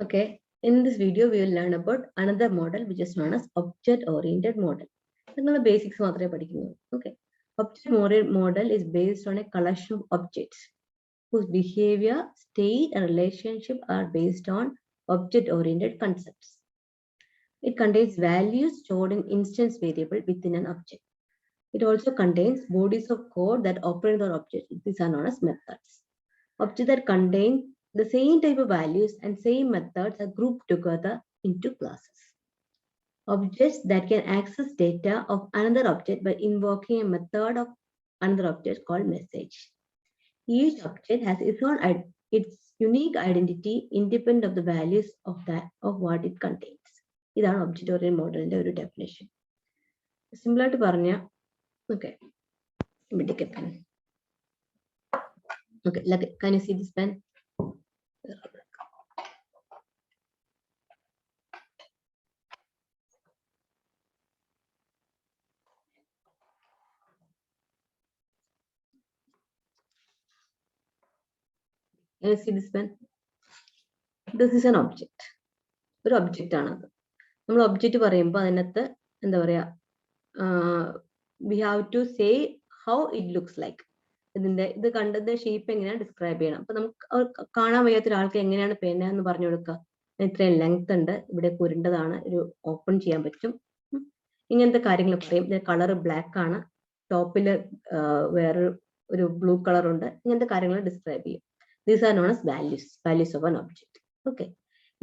Okay, in this video, we will learn about another model which is known as object-oriented model. The basics. Okay, object-oriented model is based on a collection of objects whose behavior, state, and relationship are based on object-oriented concepts. It contains values stored in instance variable within an object. It also contains bodies of code that operate on objects. These are known as methods. Objects that contain the same type of values and same methods are grouped together into classes. Objects that can access data of another object by invoking a method of another object called message. Each object has its unique identity independent of the values of what it contains. This is object-oriented model definition. Similar to Parnya, okay. Let me take a pen. Okay, can you see this pen? Can you see this pen? This is an object. ഒരു object ആണത്. നമ്മൾ object പറയുമ്പോൾ അതിനകത്ത് എന്താ പറയാ, we have to say how it looks like. ഇത് കണ്ടതിന്റെ shape എങ്ങനെയാണ് ഡിസ്ക്രൈബ് ചെയ്യണം. അപ്പൊ നമുക്ക് കാണാൻ വയ്യാത്ത ഒരാൾക്ക് എങ്ങനെയാണ് പേന എന്ന് പറഞ്ഞു കൊടുക്കുക. ഇത്രയും ലെങ്ത് ഉണ്ട്, ഇവിടെ കുരുണ്ടതാണ്, ഒരു ഓപ്പൺ ചെയ്യാൻ പറ്റും, ഇങ്ങനത്തെ കാര്യങ്ങൾ പറയും. ഇതിന്റെ കളർ ബ്ലാക്ക് ആണ്, ടോപ്പില് വേറൊരു ബ്ലൂ കളർ ഉണ്ട്, ഇങ്ങനത്തെ കാര്യങ്ങൾ ഡിസ്ക്രൈബ് ചെയ്യും. These are known as values of an object. Okay,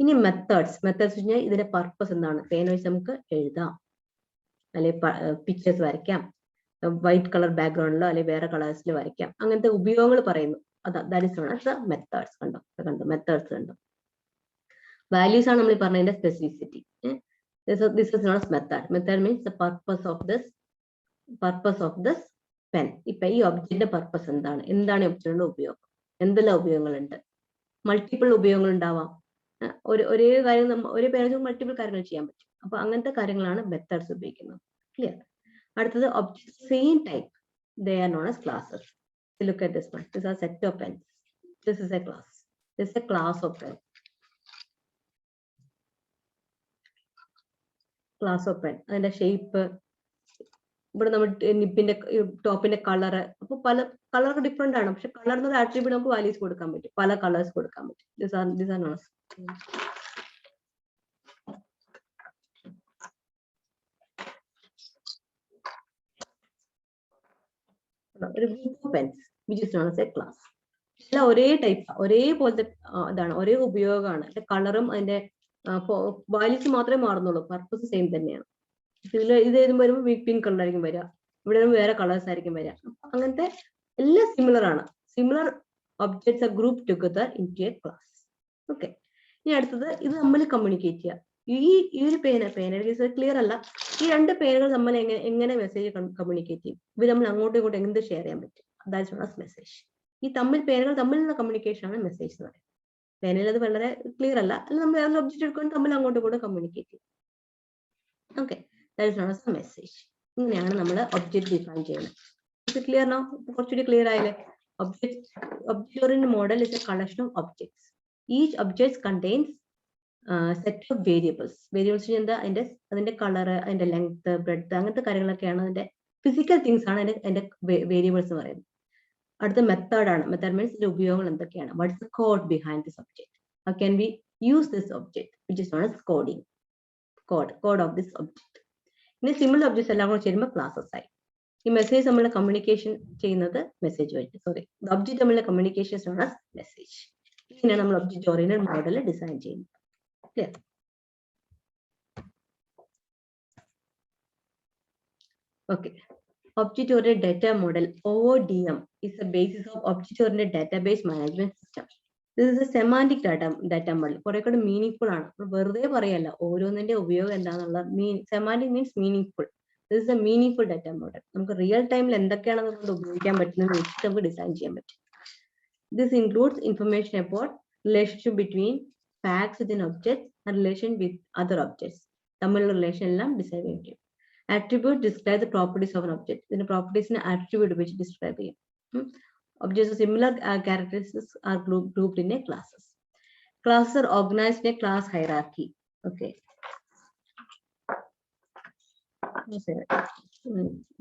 ഇനി മെത്തേഡ്സ് വെച്ചാൽ ഇതിന്റെ പർപ്പസ് എന്താണ്. പേന വെച്ച് നമുക്ക് എഴുതാം, അല്ലെ പിക്ചേഴ്സ് വരയ്ക്കാം, വൈറ്റ് കളർ ബാക്ക്ഗ്രൗണ്ടിലോ അല്ലെ വേറെ കളേഴ്സിൽ വരയ്ക്കാം, അങ്ങനത്തെ ഉപയോഗങ്ങൾ പറയുന്നു. That is known as methods. കണ്ടോ മെത്തേഡ്സ് കണ്ടോ. വാല്യൂസ് ആണ് നമ്മൾ പറഞ്ഞതിന്റെ specificity. This is known as method. Method means the purpose of this pen. ഇപ്പൊ ഈ ഒബ്ജക്റ്റിന്റെ പർപ്പസ് എന്താണ് ഒബ്ജക്റ്റിന്റെ ഉപയോഗം, എന്തെല്ലാം ഉപയോഗങ്ങളുണ്ട്. മൾട്ടിപ്പിൾ ഉപയോഗങ്ങൾ ഉണ്ടാവാം. ഒരേ കാര്യം ഒരേ പേര് മൾട്ടിപ്പിൾ കാര്യങ്ങൾ ചെയ്യാൻ പറ്റും. അപ്പൊ അങ്ങനത്തെ കാര്യങ്ങളാണ് മെത്തേഡ്സ് ഉപയോഗിക്കുന്നത്. ക്ലിയർ. അടുത്തത് object same type, they are known as classes. Look at this one. This are set of pens. This is a class. This is a class of pen. Class of pen, അതിന്റെ shape, ഇവിടെ നമ്മൾ നിപ്പിന്റെ ടോപ്പിന്റെ colour, അപ്പൊ പല colour different ആണ്. പക്ഷെ colour എന്നൊരു attribute നമുക്ക് വാല്യൂസ് കൊടുക്കാൻ പറ്റും, പല കളേഴ്സ് കൊടുക്കാൻ പറ്റും. ദിസ് ആർ നോൺ ആസ് ഒരു group of pens which is known as a class. എല്ലാം ഒരേ ടൈപ്പ്, ഒരേപോലത്തെ ഇതാണ്, ഒരേ ഉപയോഗമാണ്. അതിന്റെ കളറും അതിന്റെ വാല്യൂസ് മാത്രമേ മാറുന്നുള്ളൂ, പർപ്പസ് സെയിം തന്നെയാണ്. ഇത് എഴുതുമ്പോൾ വരുമ്പോൾ പിങ്ക് കളർ ആയിരിക്കും വരിക, ഇവിടെ വേറെ കളേഴ്സ് ആയിരിക്കും വരിക. അങ്ങനത്തെ എല്ലാം സിമിലർ ആണ്. Similar objects are group together into a class. Okay, ഇനി അടുത്തത് ഇത് തമ്മിൽ കമ്മ്യൂണിക്കേറ്റ് ചെയ്യുക. ഈ ഒരു പേന ക്ലിയർ അല്ല. ഈ രണ്ട് പേനകൾ തമ്മിൽ എങ്ങനെ മെസ്സേജ് കമ്മ്യൂണിക്കേറ്റ് ചെയ്യും? ഇവർ നമ്മൾ അങ്ങോട്ടും ഇങ്ങോട്ടും എന്ത് ഷെയർ ചെയ്യാൻ പറ്റും? That's known as message. ഈ പേനകൾ തമ്മിലുള്ള കമ്മ്യൂണിക്കേഷൻ ആണ് മെസ്സേജ് എന്ന് പറയുന്നത്. പേനയിൽ അത് വളരെ ക്ലിയർ അല്ല, അല്ലെങ്കിൽ നമ്മൾ വേറെ ഒബ്ജക്റ്റ് എടുക്കുമ്പോൾ തമ്മിൽ അങ്ങോട്ടും ഇങ്ങോട്ടും കമ്മ്യൂണിക്കേറ്റ് ചെയ്യും. Okay, that is known as A message. ഇങ്ങനെയാണ് നമ്മൾ ഒബ്ജക്റ്റ് ഡിഫൈൻ ചെയ്യുന്നത്. ഇത് ക്ലിയർ നോ? കുറച്ചുകൂടി ക്ലിയർ ആയില്ലേ? Object-oriented model is a collection of objects. Each object contains set of variables. Variables എന്താ? അതിന്റെ കളർ, അതിന്റെ ലെങ്ത്, ബ്രെഡ്ത്ത്, അങ്ങനത്തെ കാര്യങ്ങളൊക്കെയാണ് അതിന്റെ ഫിസിക്കൽ തിങ്സ് ആണ് അതിന്റെ വേരിയബിൾസ് എന്ന് പറയുന്നത്. അടുത്ത മെത്തേഡ് ആണ്. മെത്തേഡ് മീൻസ് ഇതിന്റെ ഉപയോഗങ്ങൾ എന്തൊക്കെയാണ്? What is the code behind this object? How can we use this object which is known as coding. Code of this object. ഇനി സിമിലർ ഒബ്ജക്ട്സ് എല്ലാം കൂടെ ചേരുമ്പോൾ ക്ലാസസ് ആയി. ഈ മെസ്സേജ് തമ്മിലുള്ള കമ്മ്യൂണിക്കേഷൻ ചെയ്യുന്നത് മെസ്സേജ് വഴി. ഒബ്ജക്ട് തമ്മിലുള്ള കമ്മ്യൂണിക്കേഷൻ നോൺ ആസ് മെസ്സേജ്. ഇങ്ങനെയാണ് നമ്മൾ ഒബ്ജക്ട് ഓറിയന്റഡ് മോഡൽ ഡിസൈൻ ചെയ്യുന്നത്. Clear? Okay, Object-Oriented Data Model (OODM) is the basis of Object-Oriented Database Management System. This is a semantic data model. കുറെ കൂടെ meaningful ആണ്. വെറുതെ പറയല്ല, ഓരോന്നിന്റെ ഉപയോഗം എന്താണെന്നുള്ള semantic means meaningful. This is a meaningful data model. നമുക്ക് real ടൈമിൽ എന്തൊക്കെയാണ് നമുക്ക് ഉപയോഗിക്കാൻ പറ്റുന്നത് വെച്ചിട്ട് നമുക്ക് ഡിസൈൻ ചെയ്യാൻ പറ്റും. This includes information about relationship between facts within objects and relation with other objects. തമ്മിലുള്ള റിലേഷൻ എല്ലാം ഡിസൈൻ ചെയ്യും. Attribute describe the properties of an object. ഇതിന്റെ പ്രോപ്പർട്ടീസിനെ attribute വെച്ച് ഡിസ്ക്രൈബ് ചെയ്യും. Objects of similar characteristics are grouped in a classes. Classes are organized in a class hierarchy. Okay.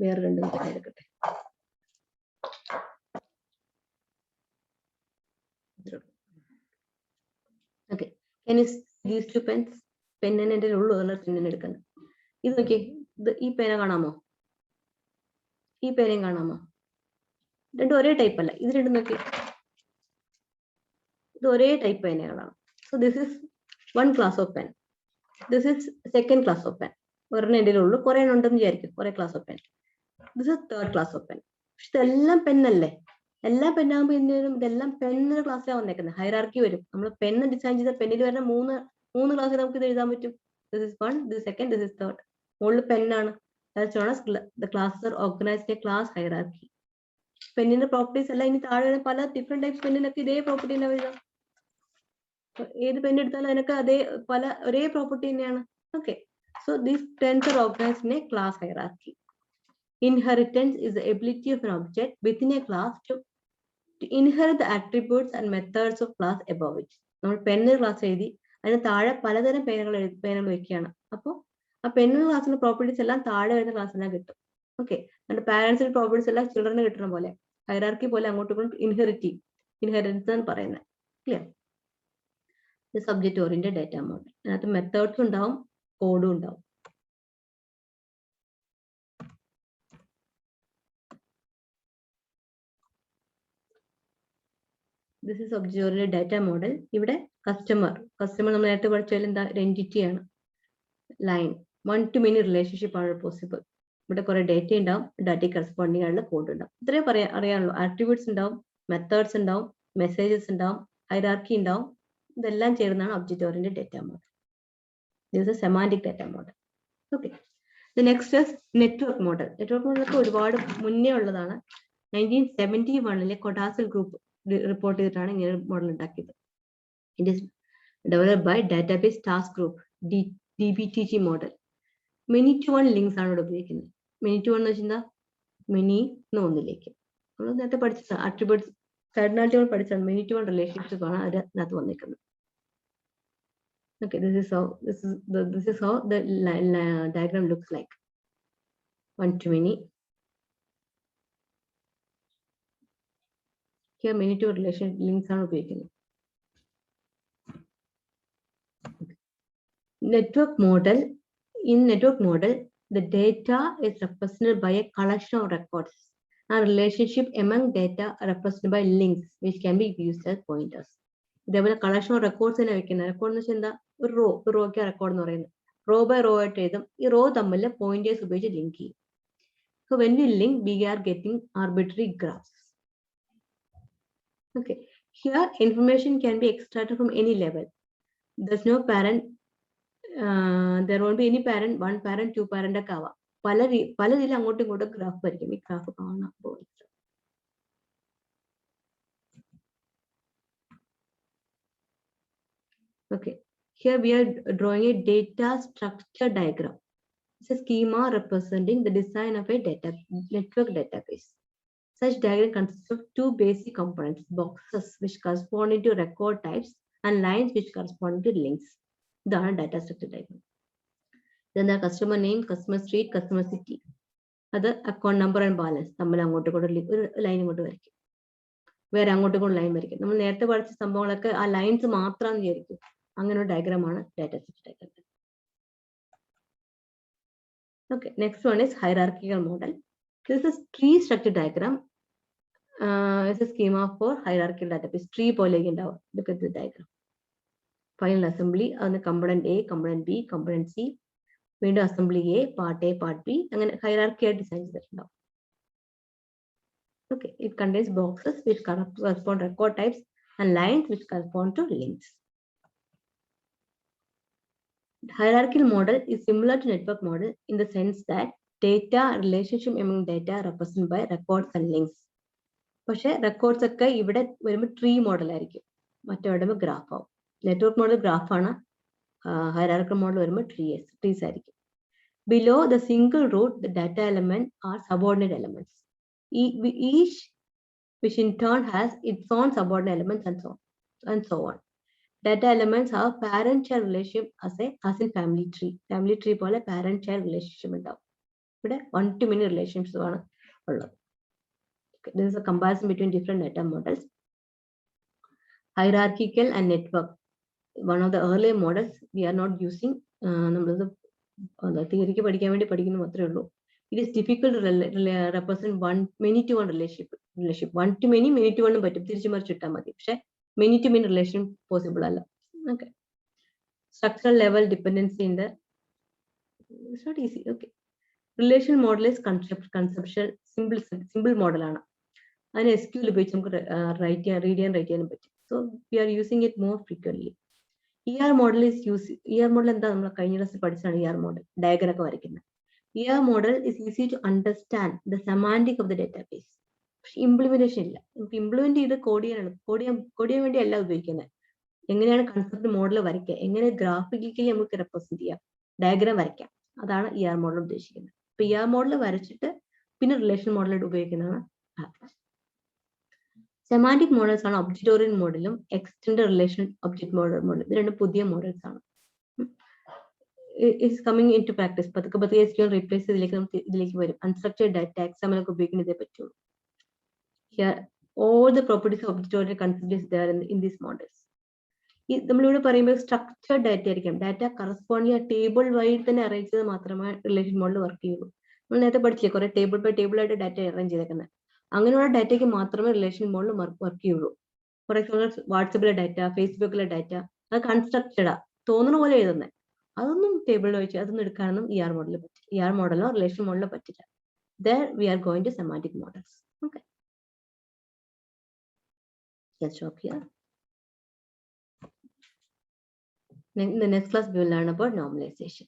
Where okay. Can you see these two pens? Pen and pen എടുക്കുന്നത്. ഇത് നോക്കിയേ, ഇത് ഈ പേന കാണാമോ? ഈ പേനയും കാണാമോ? രണ്ടും ഒരേ ടൈപ്പ് അല്ല. ഇത് രണ്ടും നോക്കി, ഇത് ഒരേ ടൈപ്പ് പേനകളാണ്. So this is one class of pen. This is second class of pen. ഒരെണ്ണം എൻ്റെ ഉള്ളൂ, കുറെ ഉണ്ടെന്ന് വിചാരിക്കും, കുറെ class of pen. This is third class of pen. പക്ഷെ ഇതെല്ലാം പെന്നല്ലേ? എല്ലാം പെന്നാകുമ്പോൾ ഇതെല്ലാം പെന്നിന്റെ ക്ലാസ്സിലാണ് വന്നേക്കുന്നത്. ഹൈറാർക്കി വരും. നമ്മൾ പെന്ന് ഡിസൈൻ ചെയ്ത പെന്നിൽ വരുന്ന മൂന്ന് ക്ലാസ്സിൽ നമുക്ക് ഇത് എഴുതാൻ പറ്റും. This is one, this second, this is third. മുകളിൽ പെന്നാണ്. The classes are organized in a class hierarchy. പെന്നിന്റെ പ്രോപ്പർട്ടീസ് എല്ലാം ഇനി താഴെ പല ഡിഫറെന്റ് ടൈപ്സ് പെന്നിനൊക്കെ ഇതേ പ്രോപ്പർട്ടി തന്നെ വരിക. ഏത് പെൻ എടുത്താലും അതിനൊക്കെ അതേ ഒരേ പ്രോപ്പർട്ടി തന്നെയാണ്. Okay, so these pens are organised in a class hierarchy. Inheritance is the ability of an object within a class to inherit the attributes and methods of class above it. നമ്മൾ പെന്നിന് class എഴുതി, അതിന് താഴെ പലതരം പേനകൾ വെക്കുകയാണ്. അപ്പോൾ ആ പെന്നിന് ക്ലാസ്സിന്റെ properties എല്ലാം താഴെ വരുന്ന ക്ലാസ്സിലാണ് കിട്ടും. ഓക്കെ, നമ്മുടെ പാരന്റ്സിന്റെ പ്രോപ്പർട്ടീസ് എല്ലാം ചിൽഡ്രന് കിട്ടുന്ന പോലെ ഹൈറാർക്കി പോലെ അങ്ങോട്ടും ഇങ്ങോട്ടും ഇൻഹെറിറ്റൻസ് എന്ന് പറയുന്നത്. Clear? Subject oriented data model. അതിനകത്ത് മെത്തേഡ്സ് ഉണ്ടാവും, കോഡും ഉണ്ടാവും. This is subject oriented data model. ഇവിടെ കസ്റ്റമർ നമ്മൾ നേരത്തെ പഠിച്ചാൽ എന്താ, ഒരു എൻറ്റിറ്റി ആണ്. Line, one two many relationship ആണ് പോസിബിൾ. ഇവിടെ കുറെ ഡേറ്റ ഉണ്ടാവും, ഡാറ്റ കറസ്പോണ്ടിങ് ആയിട്ടുള്ള കോഡ് ഉണ്ടാവും. ഇത്രയും അറിയാനുള്ളൂ. ആട്രിബ്യൂട്ട്സ് ഉണ്ടാവും, മെത്തേഡ്സ് ഉണ്ടാവും, മെസ്സേജസ് ഉണ്ടാവും, ഹൈറാർക്കി ഉണ്ടാവും. ഇതെല്ലാം ചേർന്നാണ് object oriented data model. This is semantic data model. Okay, next is network model. Network മോഡലൊക്കെ ഒരുപാട് മുന്നേ ഉള്ളതാണ്. 1971 കൊഡാസിൽ ഗ്രൂപ്പ് റിപ്പോർട്ട് ചെയ്തിട്ടാണ് ഇങ്ങനെ ഒരു മോഡൽ ഉണ്ടാക്കിയത്. It is developed by database task group, DBTG model. Many to one links ആണ് ഇവിടെ ഉപയോഗിക്കുന്നത്. മെനി ടു വൺ എന്ന് വെച്ചാൽ മെനി ഒന്നിലേക്ക്. നമ്മൾ നേരത്തെ പഠിച്ചതാണ് ആട്രിബ്യൂട്ട്സ്, കാർഡിനാലിറ്റികൾ പഠിച്ചാണ്. മെനി ടു വൺ റിലേഷൻഷിപ്പ് ആണ് അതിനകത്ത് വന്നിരിക്കുന്നത്. Okay, this is how the diagram looks like. One to many. Here many to relation links are ഉപയോഗിക്കുന്നത്. Network model. In network model, the data is represented by a collection of records. A relationship among data are represented by links, which can be used as pointers. ഇതേപോലെ collection of records തന്നെ വെക്കുന്നത്. Record എന്ന് വെച്ചാൽ എന്താ, ഒരു റോയ്ക്ക് record എന്ന് പറയുന്നത്. Raw by rho ആയിട്ട് എഴുതും. ഈ റോ തമ്മിൽ പോയിന്റേഴ്സ് ഉപയോഗിച്ച് ലിങ്ക് ചെയ്യും. So when we link, we are getting arbitrary graphs. Okay, here information can be extracted from any level. There's no parent. There won't be any parent, one parent, two parent ഒക്കെ ആവാം. പല രീതിയിൽ അങ്ങോട്ടും ഇങ്ങോട്ടും graph വരയ്ക്കും. ഈ graph കാണാൻ പോകുന്നത്. Okay, here we are drawing a data structure diagram. It's a schema representing the design of a network database. Such diagram consists of two basic components: boxes which correspond to record types and lines which correspond to links. The data structure diagram. Then the customer name, customer street, customer city. Other account number and balance. നമ്മൾ അങ്ങോട്ട് കൊണ്ട് line ഇങ്ങോട്ട് വരയ്ക്കും, വേറെ അങ്ങോട്ട് കൊണ്ട് line വരയ്ക്കും. നമ്മൾ നേരത്തെ പഠിച്ച സംഭവങ്ങളൊക്കെ ആ ലൈൻസ് മാത്രം വിചാരിക്കും. അങ്ങനെ ഒരു ഡയഗ്രാമാണ് data structure diagram. Okay, next one is hierarchical model. This is tree structure diagram. It's a schema for hierarchical database. Tree പോലെ ഉണ്ടാവും. Look at the diagram. Final assembly, അതിന് component A, component B, component C. വീണ്ടും assembly A, part A, part B. അങ്ങനെ hierarchy ആയിട്ട് design ചെയ്തിട്ടുണ്ടാവും. Okay, it contains boxes which correspond to record types and lines which correspond to links. Hierarchical model is similar to network model in the sense that data relationship among data represented by records and links. പക്ഷെ records ഒക്കെ ഇവിടെ വരുമ്പോൾ tree model ആയിരിക്കും, മറ്റേ വരുമ്പോൾ graph ആവും. Network model graph ആണ്, hierarchical model വരുമ്പോൾ ട്രീസ് ആയിരിക്കും. Below the single root the data element are subordinate elements, each which in turn has its own subordinate elements and so on. Data elements have parent-child relationship as in family tree. Family tree പോലെ parent-child relationship ഉണ്ടാവും. ഇവിടെ 1 to many relationships ആണ് ഉള്ളത്. This is a comparison between different data models. Hierarchical and network. One of the earlier models we are not using. നമ്മളത് തിയറിക്ക് പഠിക്കാൻ വേണ്ടി പഠിക്കുന്ന മാത്രമേ ഉള്ളൂ. It is difficult to represent many to one relationship. One to many, many to one പറ്റും, തിരിച്ചു മറിച്ചിട്ടാൽ മതി. പക്ഷെ many to many relation possible അല്ല. Okay. Structural level dependency in the, it's not easy. Okay. Relation model is conceptual, simple model ആണ്. അതിന് SQL ഉപയോഗിച്ച് നമുക്ക് read ചെയ്യാനും പറ്റും. So we are using it more frequently. ER model is used. ER model എന്താ, നമ്മൾ കഴിഞ്ഞ ക്ലാസ്സിൽ പഠിച്ചാണ് ER model, ഡയഗ്രം ഒക്കെ വരയ്ക്കുന്നത്. ER model is easy to understand the semantic of the database. പക്ഷെ ഇംപ്ലിമെന്റേഷൻ ഇല്ല. നമുക്ക് ഇംപ്ലിമെന്റ് ചെയ്ത് കോഡ് ചെയ്യാൻ വേണ്ടി അല്ല ഉപയോഗിക്കുന്നത്. എങ്ങനെയാണ് കൺസെപ്റ്റ് മോഡൽ വരയ്ക്കുക, എങ്ങനെ ഗ്രാഫിക്കലി നമുക്ക് റെപ്രസെന്റ് ചെയ്യാം, ഡയഗ്രാം വരയ്ക്കാം, അതാണ് ER മോഡൽ ഉദ്ദേശിക്കുന്നത്. അപ്പൊ ER മോഡൽ വരച്ചിട്ട് പിന്നെ റിലേഷൻ മോഡൽ ഉപയോഗിക്കുന്നതാണ്. സെമാന്റിക് മോഡൽസ് ആണ് ഒബ്ജക്റ്റ് ഓറിയന്റഡ് മോഡലും എക്സ്റ്റൻഡ് റിലേഷൻ ഒബ്ജക്റ്റ് മോഡലും. ഇത് രണ്ട് പുതിയ മോഡൽസ് ആണ്. is coming into practice. പതുക്കെ SQL റീപ്ലേസ് ഇതിലേക്ക് വരും. അൺസ്ട്രക്ചർഡ് ഡാറ്റ XML ഒക്കെ ഉപയോഗിക്കുന്നത് ഇതേ പറ്റുള്ളൂ. Here all the properties of object oriented concept is there in these models. നമ്മളിവിടെ പറയുമ്പോൾ സ്ട്രക്ചർഡ് ഡാറ്റ ആയിരിക്കും. ഡാറ്റ കറസ്പോണ്ടിങ് ടേബിൾ വഴി തന്നെ അറേഞ്ച് ചെയ്ത് മാത്രമേ റിലേഷൻ മോഡൽ വർക്ക് ചെയ്യുള്ളൂ. നമ്മൾ നേരത്തെ പഠിച്ചില്ലേ, കുറെ ടേബിൾ ബൈ ടേബിൾ ആയിട്ട് ഡാറ്റ അറേഞ്ച് ചെയ്തേക്കുന്നത്. അങ്ങനെയുള്ള ഡാറ്റയ്ക്ക് മാത്രമേ റിലേഷൻ മോഡൽ വർക്ക് ചെയ്യുള്ളൂ. ഫോർ എക്സാമ്പിൾ വാട്സപ്പിലെ ഡാറ്റ, ഫേസ്ബുക്കിലെ ഡാറ്റ, അത് കൺസ്ട്രക്റ്റഡാ, തോന്നുന്ന പോലെ എഴുതുന്നത്. അതൊന്നും ടേബിളിൽ വെച്ച് അതൊന്നും എടുക്കാനൊന്നും ER മോഡലിൽ പറ്റില്ല. ER മോഡലോ റിലേഷൻ മോഡലോ പറ്റില്ല. There we are going to semantic models. Okay. Let's stop here. In the next class we will learn about normalization.